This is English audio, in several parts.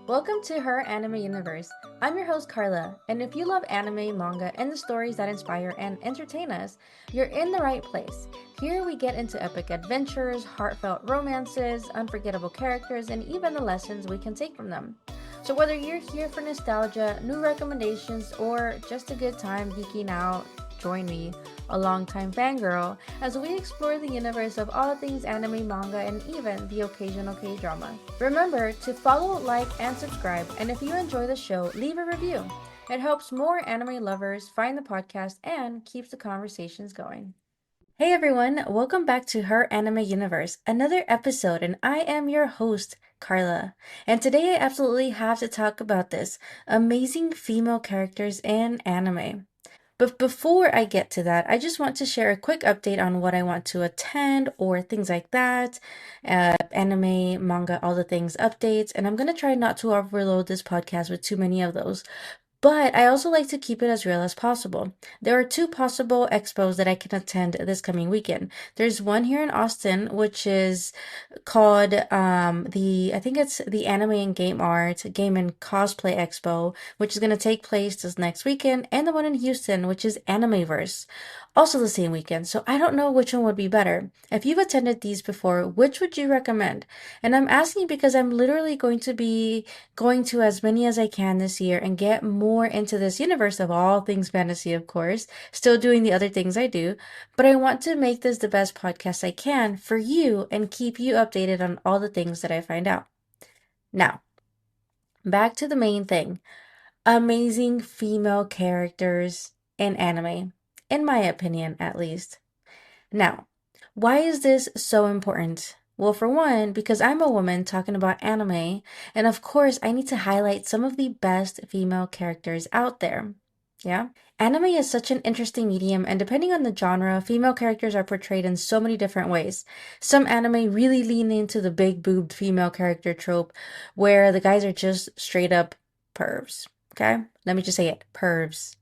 Welcome to Her Anime Universe. I'm your host Carla, and if you love anime, manga, and the stories that inspire and entertain us, you're in the right place. Here we get into epic adventures, heartfelt romances, unforgettable characters, and even the lessons we can take from them. So whether you're here for nostalgia, new recommendations, or just a good time geeking out, join me, a longtime fangirl, as we explore the universe of all things anime, manga, and even the occasional K-drama. Remember to follow, like, and subscribe, and if you enjoy the show, leave a review. It helps more anime lovers find the podcast and keeps the conversations going. Hey everyone, welcome back to Her Anime Universe, another episode, and I am your host, Carla. And today I absolutely have to talk about this amazing female characters in anime. But before I get to that, I just want to share a quick update on what I want to attend or things like that. Anime, manga, all the things updates. And I'm going to try not to overload this podcast with too many of those. But I also like to keep it as real as possible. There are two possible expos that I can attend this coming weekend. There's one here in Austin, which is called I think it's the Anime and Game Art Game and Cosplay Expo, which is going to take place this next weekend, and the one in Houston, which is Animeverse, also the same weekend. So I don't know which one would be better. If you've attended these before, which would you recommend? And I'm asking because I'm literally going to be going to as many as I can this year and get more into this universe of all things fantasy, of course, still doing the other things I do, but I want to make this the best podcast I can for you and keep you updated on all the things that I find out. Now, back to the main thing. Amazing female characters in anime, in my opinion at least. Now, why is this so important? Well, for one, because I'm a woman talking about anime, and of course, I need to highlight some of the best female characters out there. Yeah? Anime is such an interesting medium, and depending on the genre, female characters are portrayed in so many different ways. Some anime really lean into the big boobed female character trope, where the guys are just straight up pervs. Okay? Let me just say it pervs.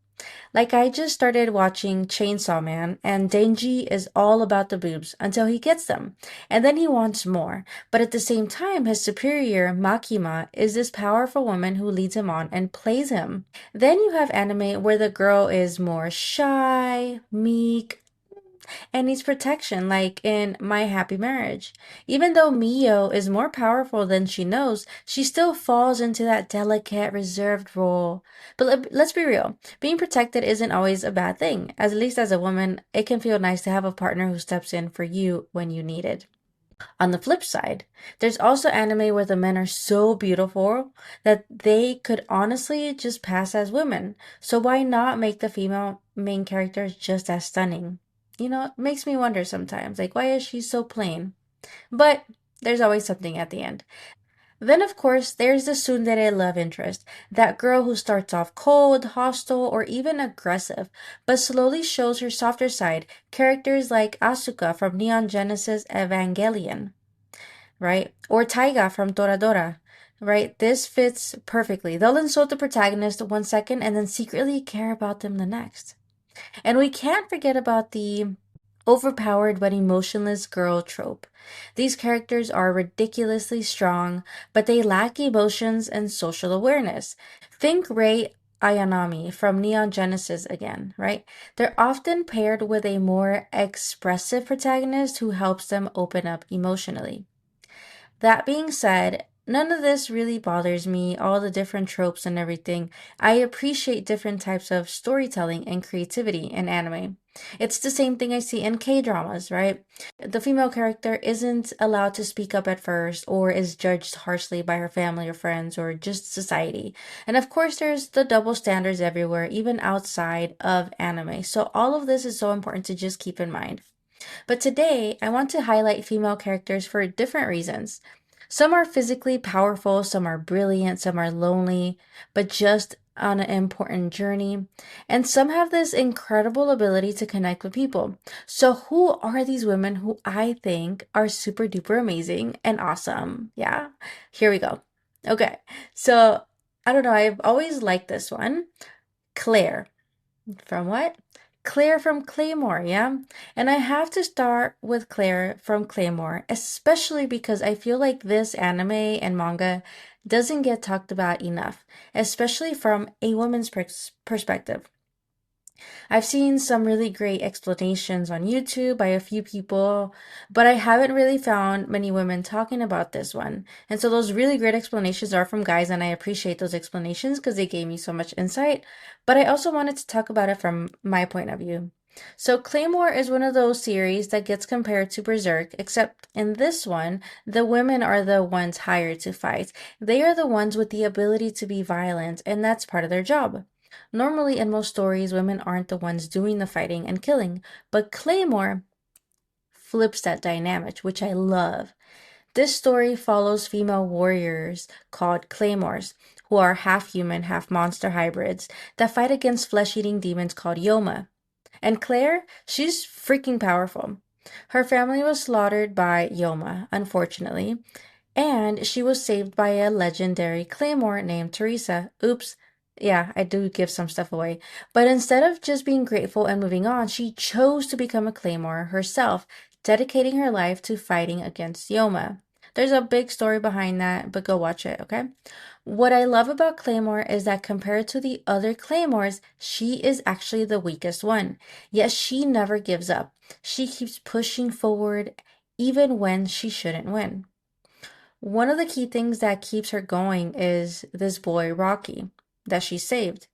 Like I just started watching Chainsaw Man, and Denji is all about the boobs until he gets them, and then he wants more. But at the same time, his superior, Makima, is this powerful woman who leads him on and plays him. Then you have anime where the girl is more shy, meek, and needs protection, like in My Happy Marriage. Even though Mio is more powerful than she knows, she still falls into that delicate, reserved role. But let's be real, being protected isn't always a bad thing. At least as a woman, it can feel nice to have a partner who steps in for you when you need it. On the flip side, there's also anime where the men are so beautiful that they could honestly just pass as women. So why not make the female main characters just as stunning? It makes me wonder sometimes, like, why is she so plain? But there's always something at the end. Then, of course, there's the tsundere love interest, that girl who starts off cold, hostile, or even aggressive, but slowly shows her softer side. Characters like Asuka from Neon Genesis Evangelion, right? Or Taiga from Toradora, right? This fits perfectly. They'll insult the protagonist 1 second and then secretly care about them the next. And we can't forget about the overpowered but emotionless girl trope. These characters are ridiculously strong, but they lack emotions and social awareness. Think Rei Ayanami from Neon Genesis again, right? They're often paired with a more expressive protagonist who helps them open up emotionally. That being said, none of this really bothers me, all the different tropes and everything. I appreciate different types of storytelling and creativity in anime. It's the same thing I see in K-dramas, right? The female character isn't allowed to speak up at first or is judged harshly by her family or friends or just society. And of course, there's the double standards everywhere, even outside of anime. So all of this is so important to just keep in mind. But today, I want to highlight female characters for different reasons. Some are physically powerful, some are brilliant, some are lonely, but just on an important journey. And some have this incredible ability to connect with people. So, who are these women who I think are super duper amazing and awesome? Yeah, here we go. Okay, so I don't know, I've always liked this one. Claire. From what? Claire from Claymore, yeah? And I have to start with Claire from Claymore, especially because I feel like this anime and manga doesn't get talked about enough, especially from a woman's perspective. I've seen some really great explanations on YouTube by a few people, but I haven't really found many women talking about this one. And so those really great explanations are from guys, and I appreciate those explanations because they gave me so much insight. But I also wanted to talk about it from my point of view. So Claymore is one of those series that gets compared to Berserk, except in this one, the women are the ones hired to fight. They are the ones with the ability to be violent, and that's part of their job. Normally, in most stories, women aren't the ones doing the fighting and killing, but Claymore flips that dynamic, which I love. This story follows female warriors called Claymores, who are half human, half monster hybrids that fight against flesh eating demons called Yoma. And Claire, she's freaking powerful. Her family was slaughtered by Yoma, unfortunately, and she was saved by a legendary Claymore named Teresa. Oops. Yeah, I do give some stuff away. But instead of just being grateful and moving on, she chose to become a Claymore herself, dedicating her life to fighting against Yoma. There's a big story behind that, but go watch it, okay? What I love about Claymore is that compared to the other Claymores, she is actually the weakest one. Yet she never gives up. She keeps pushing forward even when she shouldn't win. One of the key things that keeps her going is this boy, Rocky, that she saved.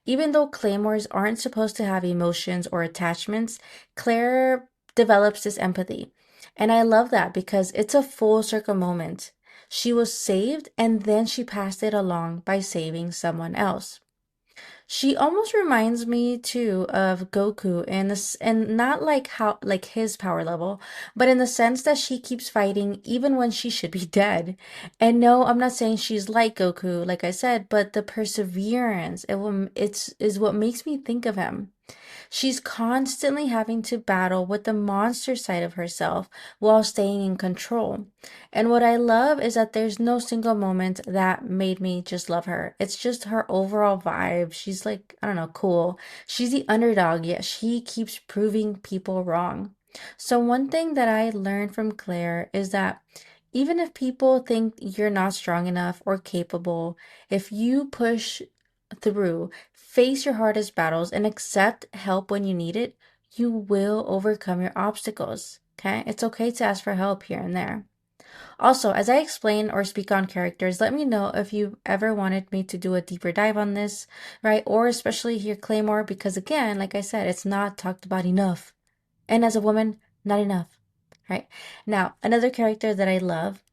Even though claymores aren't supposed to have emotions or attachments, Claire develops this empathy. And I love that because it's a full circle moment. She was saved and then she passed it along by saving someone else. She almost reminds me too of Goku in this, and not like how like his power level, but in the sense that she keeps fighting even when she should be dead. And no, I'm not saying she's like Goku, like I said, but the perseverance, it's is what makes me think of him. She's constantly having to battle with the monster side of herself while staying in control. And what I love is that there's no single moment that made me just love her. It's just her overall vibe. She's like, I don't know, cool. She's the underdog, yet she keeps proving people wrong. So, one thing that I learned from Claire is that even if people think you're not strong enough or capable, if you push through, face your hardest battles, and accept help when you need it, you will overcome your obstacles. Okay? It's okay to ask for help here and there. Also, as I explain or speak on characters, let me know if you ever wanted me to do a deeper dive on this, right? Or especially here, Claymore, because again, like I said, it's not talked about enough. And as a woman, not enough, right? Now, another character that I love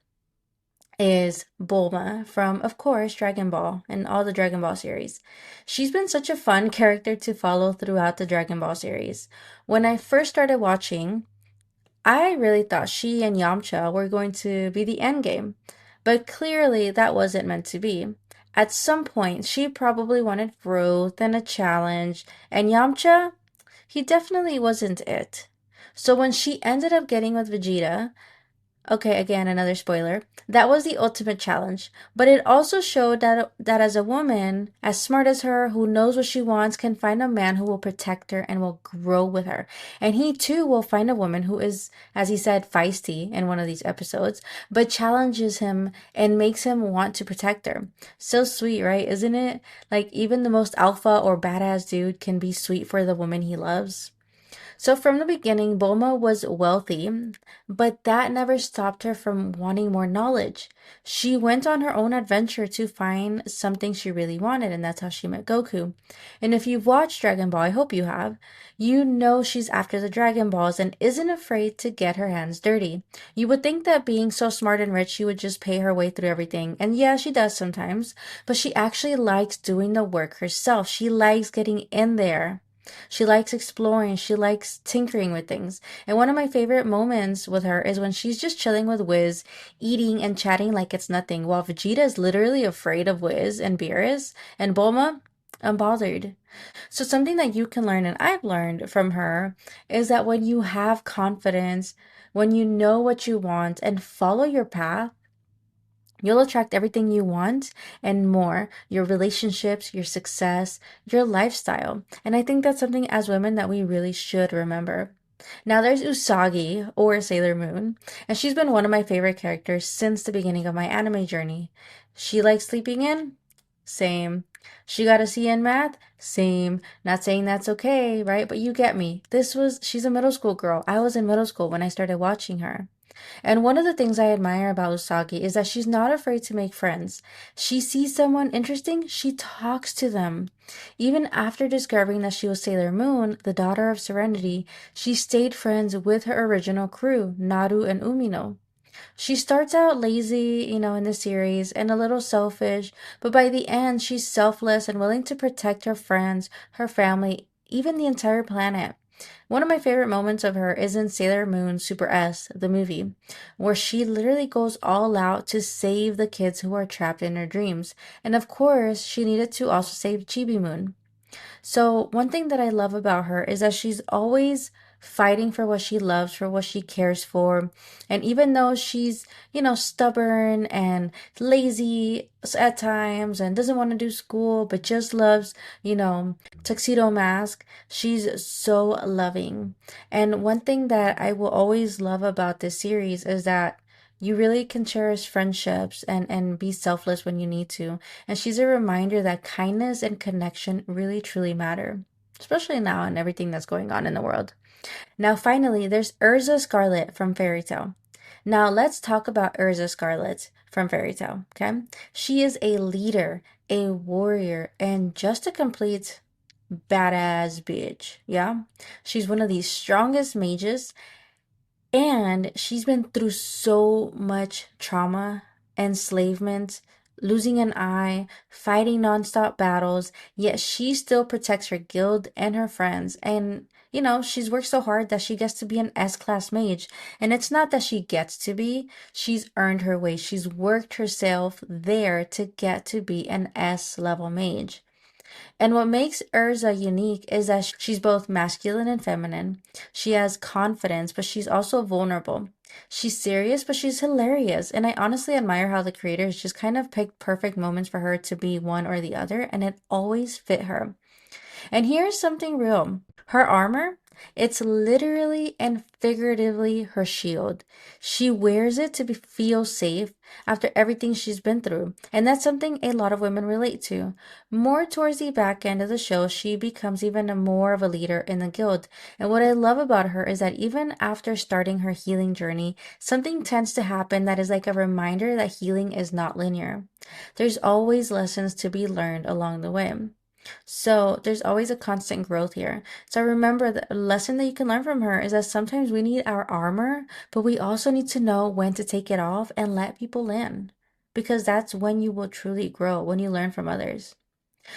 is Bulma from, of course, Dragon Ball and all the Dragon Ball series. She's been such a fun character to follow throughout the Dragon Ball series. When I first started watching, I really thought she and Yamcha were going to be the end game, but clearly that wasn't meant to be. At some point, she probably wanted growth and a challenge, and Yamcha, he definitely wasn't it. So when she ended up getting with Vegeta, okay, again, another spoiler. That was the ultimate challenge, but it also showed that as a woman, as smart as her, who knows what she wants, can find a man who will protect her and will grow with her. And he too will find a woman who is, as he said, feisty in one of these episodes, but challenges him and makes him want to protect her. So sweet, right? Isn't it? Like even the most alpha or badass dude can be sweet for the woman he loves. So from the beginning, Bulma was wealthy, but that never stopped her from wanting more knowledge. She went on her own adventure to find something she really wanted, and that's how she met Goku. And if you've watched Dragon Ball, I hope you have, you know she's after the Dragon Balls and isn't afraid to get her hands dirty. You would think that being so smart and rich, she would just pay her way through everything. And yeah, she does sometimes, but she actually likes doing the work herself. She likes getting in there. She likes exploring, she likes tinkering with things. And one of my favorite moments with her is when she's just chilling with Wiz, eating and chatting like it's nothing, while Vegeta is literally afraid of Wiz and Beerus, and Bulma, unbothered. So, something that you can learn, and I've learned from her, is that when you have confidence, when you know what you want and follow your path, You'll attract everything you want and more, your relationships, your success, your lifestyle. And I think that's something as women that we really should remember. Now there's Usagi, or Sailor Moon, and she's been one of my favorite characters since the beginning of my anime journey. She likes sleeping in? Same. She got a C in math? Same. Not saying that's okay, right? But you get me. She's a middle school girl. I was in middle school when I started watching her. And one of the things I admire about Usagi is that she's not afraid to make friends. She sees someone interesting, she talks to them. Even after discovering that she was Sailor Moon, the daughter of Serenity, she stayed friends with her original crew, Naru and Umino. She starts out lazy, in the series and a little selfish, but by the end, she's selfless and willing to protect her friends, her family, even the entire planet. One of my favorite moments of her is in Sailor Moon Super S, the movie, where she literally goes all out to save the kids who are trapped in her dreams. And of course, she needed to also save Chibi Moon. So, one thing that I love about her is that she's always fighting for what she loves, for what she cares for. And even though she's, stubborn and lazy at times and doesn't want to do school, but just loves, Tuxedo Mask, she's so loving. And one thing that I will always love about this series is that you really can cherish friendships and be selfless when you need to. And she's a reminder that kindness and connection really truly matter, especially now and everything that's going on in the world. Now, finally, there's Urza Scarlet from Fairy Tail. Now, let's talk about Urza Scarlet from Fairy Tail, okay? She is a leader, a warrior, and just a complete badass bitch, yeah? She's one of the strongest mages, and she's been through so much trauma, enslavement, losing an eye, fighting nonstop battles, yet she still protects her guild and her friends. And, she's worked so hard that she gets to be an S class mage. And it's not that she gets to be, she's earned her way. She's worked herself there to get to be an S level mage. And what makes Urza unique is that she's both masculine and feminine. She has confidence, but she's also vulnerable. She's serious, but she's hilarious. And I honestly admire how the creators just kind of picked perfect moments for her to be one or the other, and it always fit her. And here's something real. Her armor, it's literally and figuratively her shield. She wears it to feel safe after everything she's been through. And that's something a lot of women relate to. More towards the back end of the show, she becomes even more of a leader in the guild. And what I love about her is that even after starting her healing journey, something tends to happen that is like a reminder that healing is not linear. There's always lessons to be learned along the way. So there's always a constant growth here. So remember, the lesson that you can learn from her is that sometimes we need our armor, but we also need to know when to take it off and let people in. Because that's when you will truly grow, when you learn from others.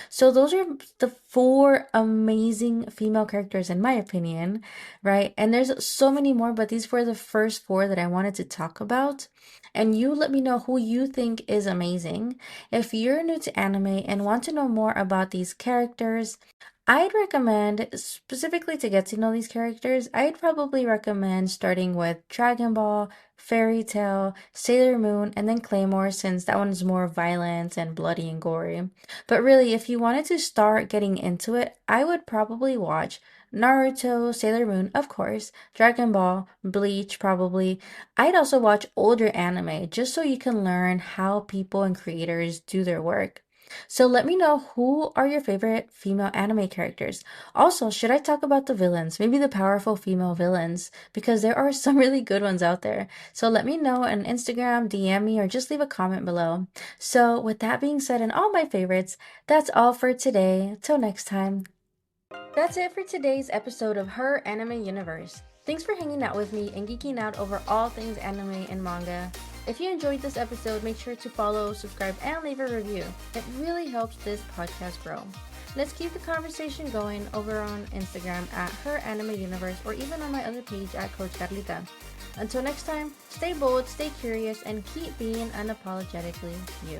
So those are the four amazing female characters in my opinion, right? And there's so many more, but these were the first four that I wanted to talk about. And you let me know who you think is amazing. If you're new to anime and want to know more about these characters, I'd recommend, specifically to get to know these characters, I'd probably recommend starting with Dragon Ball, Fairy Tail, Sailor Moon, and then Claymore, since that one is more violent and bloody and gory. But really, if you wanted to start getting into it, I would probably watch Naruto, Sailor Moon, of course, Dragon Ball, Bleach, probably. I'd also watch older anime just so you can learn how people and creators do their work. So let me know, who are your favorite female anime characters. Also, should I talk about the villains? Maybe the powerful female villains, because there are some really good ones out there. So let me know on Instagram, DM me, or just leave a comment below. So with that being said, and all my favorites, that's all for today. Till next time. That's it for today's episode of Her Anime Universe. Thanks for hanging out with me and geeking out over all things anime and manga. If you enjoyed this episode, make sure to follow, subscribe, and leave a review. It really helps this podcast grow. Let's keep the conversation going over on Instagram at Her Anime Universe, or even on my other page at Coach Carlita. Until next time, stay bold, stay curious, and keep being unapologetically you.